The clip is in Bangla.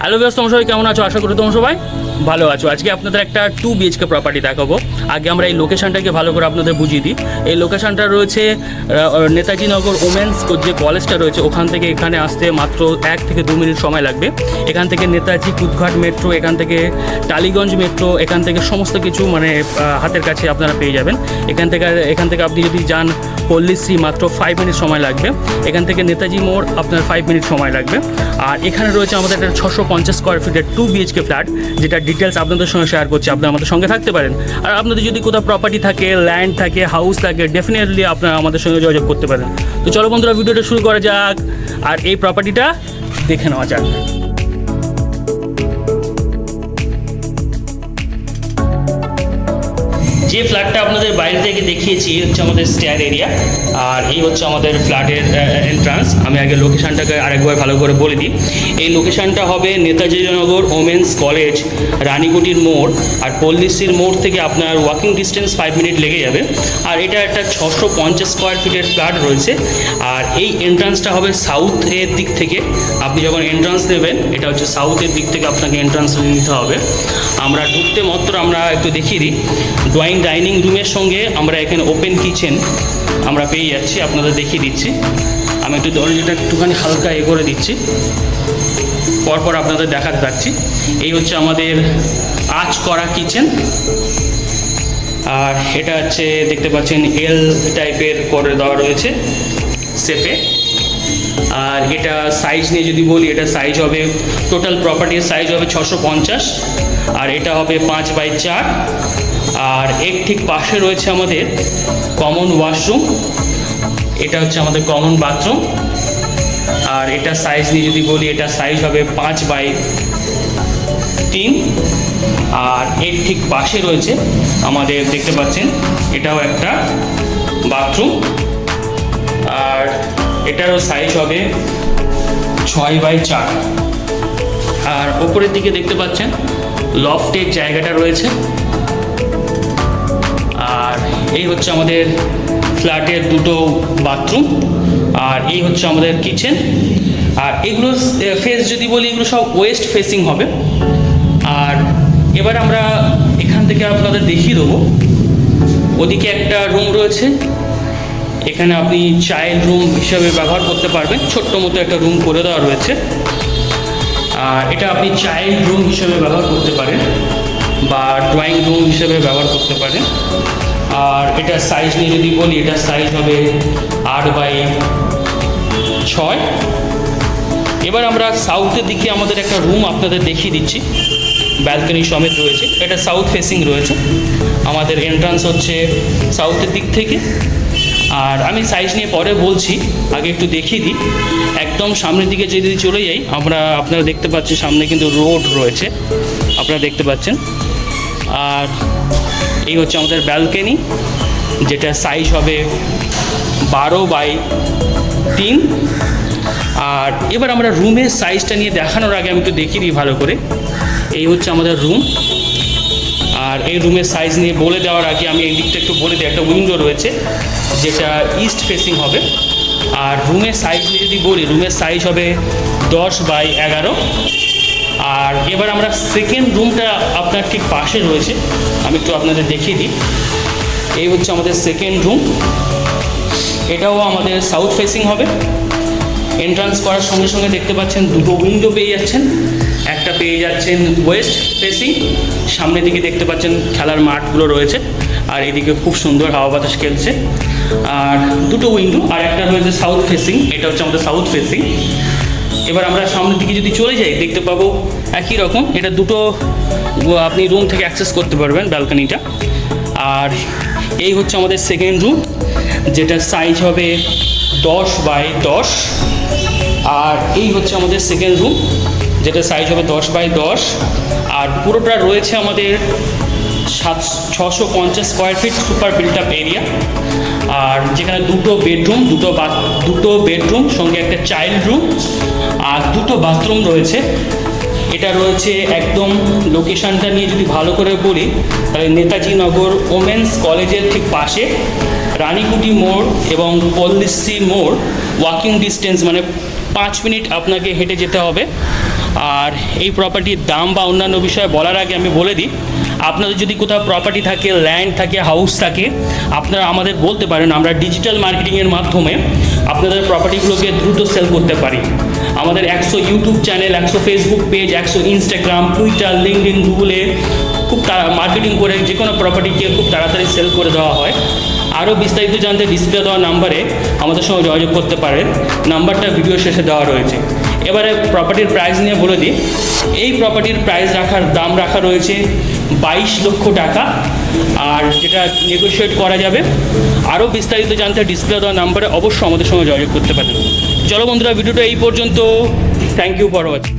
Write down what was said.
হ্যালো ভিউয়ার্স, তোমরা সবাই কেমন আছো? আশা করি তোমরা সবাই ভালো আছো। আজকে আপনাদের একটা 2 BHK প্রপার্টি দেখাবো। আগে আমরা এই লোকেশনটাকে ভালো করে আপনাদের বুঝিয়ে দিই। এই লোকেশনটা রয়েছে নেতাজি নগর ওমেন্স যে কলেজটা রয়েছে ওখান থেকে এখানে আসতে মাত্র 1 থেকে 2 মিনিট সময় লাগবে। এখান থেকে নেতাজি কুদঘাট মেট্রো, এখান থেকে টালিগঞ্জ মেট্রো, এখান থেকে সমস্ত কিছু মানে হাতের কাছে আপনারা পেয়ে যাবেন। এখান থেকে আপনি যদি যান পল্লীশ্রী মাত্র 5 মিনিট সময় লাগবে। এখান থেকে নেতাজি মোড় আপনার 5 মিনিট সময় লাগবে। আর এখানে রয়েছে আমাদের একটা 650 স্কোয়ার ফিটের 2 BHK ফ্ল্যাট, যেটা ডিটেলস আপনাদের সঙ্গে শেয়ার করছি। আপনারা আমাদের সঙ্গে থাকতে পারেন। আর আপনাদের যদি কোথাও প্রপার্টি থাকে, ল্যান্ড থাকে, হাউস থাকে, ডেফিনেটলি আপনারা আমাদের সঙ্গে যোগাযোগ করতে পারেন। তো চলো বন্ধুরা, ভিডিওটা শুরু করা যাক আর এই প্রপার্টিটা দেখে নেওয়া যাক। যে ফ্ল্যাটটা আপনাদের বাইরে থেকে দেখিয়েছি হচ্ছে আমাদের স্টেয়ার এরিয়া, আর এই হচ্ছে আমাদের ফ্ল্যাটের এন্ট্রান্স। আমি আগে লোকেশানটাকে আরেকবার ভালো করে বলে দিই। এই লোকেশানটা হবে নেতাজি নগর ওমেন্স কলেজ, রানীকুটির মোড় আর পল্লীশ্রীর মোড় থেকে আপনার ওয়াকিং ডিস্টেন্স 5 মিনিট লেগে যাবে। আর এটা একটা 650 স্কোয়ার ফিটের ফ্ল্যাট রয়েছে। আর এই এন্ট্রান্সটা হবে সাউথের দিক থেকে। আপনি যখন এন্ট্রান্স নেবেন, এটা হচ্ছে সাউথের দিক থেকে আপনাকে এন্ট্রান্স নিতে হবে। আমরা ঢুকতে মাত্র আমরা একটু দেখিয়ে দিই, ডাইনিং রুমের সঙ্গে আমরা এখানে ওপেন কিচেন আমরা পেয়ে যাচ্ছি। আপনাদের দেখিয়ে দিচ্ছি। আমি একটু দরজাটা একটুখানি হালকা করে দিচ্ছি, পরপর আপনাদের দেখাতে থাকছি। এই হচ্ছে আমাদের আঁচ করা কিচেন। আর এটা হচ্ছে দেখতে পাচ্ছেন এল টাইপের করে দেওয়া রয়েছে শেপে। আর এটা সাইজ নিয়ে যদি বলি, এটা সাইজ হবে, টোটাল প্রপার্টির সাইজ হবে 650, আর এটা হবে 5x4। আর এর ঠিক পাশে রয়েছে আমাদের কমন ওয়াশরুম। এটা হচ্ছে আমাদের কমন বাথরুম। আর এটা সাইজ নিয়ে যদি বলি, এটা সাইজ হবে 5x3। আর এর ঠিক পাশে রয়েছে আমাদের দেখতে পাচ্ছেন এটাও একটা বাথরুম। আর এটারও সাইজ হবে 6x4। আর ওপরের দিকে দেখতে পাচ্ছেন লফটের জায়গাটা রয়েছে। আর এই হচ্ছে আমাদের ফ্ল্যাটের দুটো বাথরুম। আর এই হচ্ছে আমাদের কিচেন। আর এগুলো ফেস যদি বলি, এগুলো সব ওয়েস্ট ফেসিং হবে। আর এবার আমরা এখান থেকে আপনাদের দেখিয়ে দেবো, ওদিকে একটা রুম রয়েছে। এখানে আপনি চাইল্ড রুম হিসাবে ব্যবহার করতে পারবেন, ছোট্ট মতো একটা রুম করে দেওয়া রয়েছে। আর এটা আপনি চাইল্ড রুম হিসেবে ব্যবহার করতে পারেন বা ড্রয়িং রুম হিসেবে ব্যবহার করতে পারেন। আর এটার সাইজ নিয়ে যদি বলি, এটার সাইজ হবে 8x6। এবার আমরা সাউথের দিকে আমাদের একটা রুম আপনাদের দেখিয়ে দিচ্ছি, ব্যালকনি সমেত রয়েছে। এটা সাউথ ফেসিং রয়েছে। আমাদের এন্ট্রান্স হচ্ছে সাউথের দিক থেকে। আর আমি সাইজ নিয়ে পরে বলছি, আগে একটু দেখিয়ে দিই। একদম সামনের দিকে যদি চলে যাই, আপনারা দেখতে পাচ্ছেন সামনে কিন্তু রোড রয়েছে, আপনারা দেখতে পাচ্ছেন। আর এই হচ্ছে আমাদের ব্যালকনি, যেটা সাইজ হবে 12x3। আর এবার আমরা রুমের সাইজটা নিয়ে দেখানোর আগে আমি একটু দেখিয়ে দিই ভালো করে। এই হচ্ছে আমাদের রুম। আর এই রুমের সাইজ নিয়ে বলে দেওয়ার আগে আমি এই দিকটা একটু বলে দিই। একটা উইন্ডো রয়েছে যেটা ইস্ট ফেসিং হবে। আর রুমের সাইজ নিয়ে যদি বলি, রুমের সাইজ হবে 10x11। আর এবার আমরা সেকেন্ড রুমটা আপনার ঠিক পাশে রয়েছে, আমি একটু আপনাদের দেখিয়ে দিই। এই হচ্ছে আমাদের সেকেন্ড রুম। এটাও আমাদের সাউথ ফেসিং হবে। এন্ট্রান্স করার সঙ্গে সঙ্গে দেখতে পাচ্ছেন দুটো উইন্ডো পেয়ে যাচ্ছেন। একটা পেয়ে যাচ্ছেন ওয়েস্ট ফেসিং, সামনের দিকে দেখতে পাচ্ছেন খেলার মাঠগুলো রয়েছে। আর এদিকে খুব সুন্দর হাওয়া বাতাস খেলছে। আর দুটো উইন্ডো, আর একটা রয়েছে সাউথ ফেসিং, এটা হচ্ছে আমাদের সাউথ ফেসিং। এবার আমরা সামনের দিকে যদি চলে যাই, দেখতে পাবো একই রকম। এটা দুটো আপনি রুম থেকে অ্যাক্সেস করতে পারবেন ব্যালকনিটা। আর এই হচ্ছে আমাদের সেকেন্ড রুম, যেটার সাইজ হবে 10x10। আর এই হচ্ছে আমাদের সেকেন্ড রুম, যেটা সাইজ হবে 10x10। আর পুরোটা রয়েছে আমাদের 650 square feet super built up area. আর যেখানে দুটো বেডরুম সঙ্গে একটা চাইল্ড রুম আর দুটো বাথরুম রয়েছে। এটা রয়েছে একদম লোকেশানটা নিয়ে যদি ভালো করে বলি, তাহলে নেতাজি নগর ওমেন্স কলেজের ঠিক পাশে। রানীকুটি মোড় এবং পল্লিশ্রী মোড় ওয়াকিং ডিস্টেন্স, মানে 5 মিনিট আপনাকে হেঁটে যেতে হবে। আর এই প্রপার্টির দাম বা অন্যান্য বিষয়ে বলার আগে আমি বলে দিই, আপনাদের যদি কোথাও প্রপার্টি থাকে, ল্যান্ড থাকে, হাউস থাকে, আপনারা আমাদের বলতে পারেন। আমরা ডিজিটাল মার্কেটিংয়ের মাধ্যমে আপনাদের প্রপার্টিগুলোকে দ্রুত সেল করতে পারি। আমাদের 100 YouTube channel, 100 Facebook page, 100 Instagram, Twitter, LinkedIn, গুগলে খুব মার্কেটিং করে যে কোনো প্রপার্টিকে খুব তাড়াতাড়ি সেল করে দেওয়া হয়। আরও বিস্তারিত জানতে ডিসপ্লে দেওয়া নাম্বারে আমাদের সঙ্গে যোগাযোগ করতে পারেন। নাম্বারটা ভিডিও শেষে দেওয়া রয়েছে। এবারে প্রপার্টির প্রাইস নিয়ে বলে দিই। এই প্রপার্টির প্রাইস দাম রাখা রয়েছে 22 লক্ষ টাকা, আর যেটা নেগোশিয়েট করা যাবে। আরও বিস্তারিত জানতে ডিসপ্লে দেওয়া নাম্বারে অবশ্যই আমাদের সঙ্গে যোগাযোগ করতে পারেন। চলো বন্ধুরা, ভিডিওটা এই পর্যন্ত। Thank you for watching.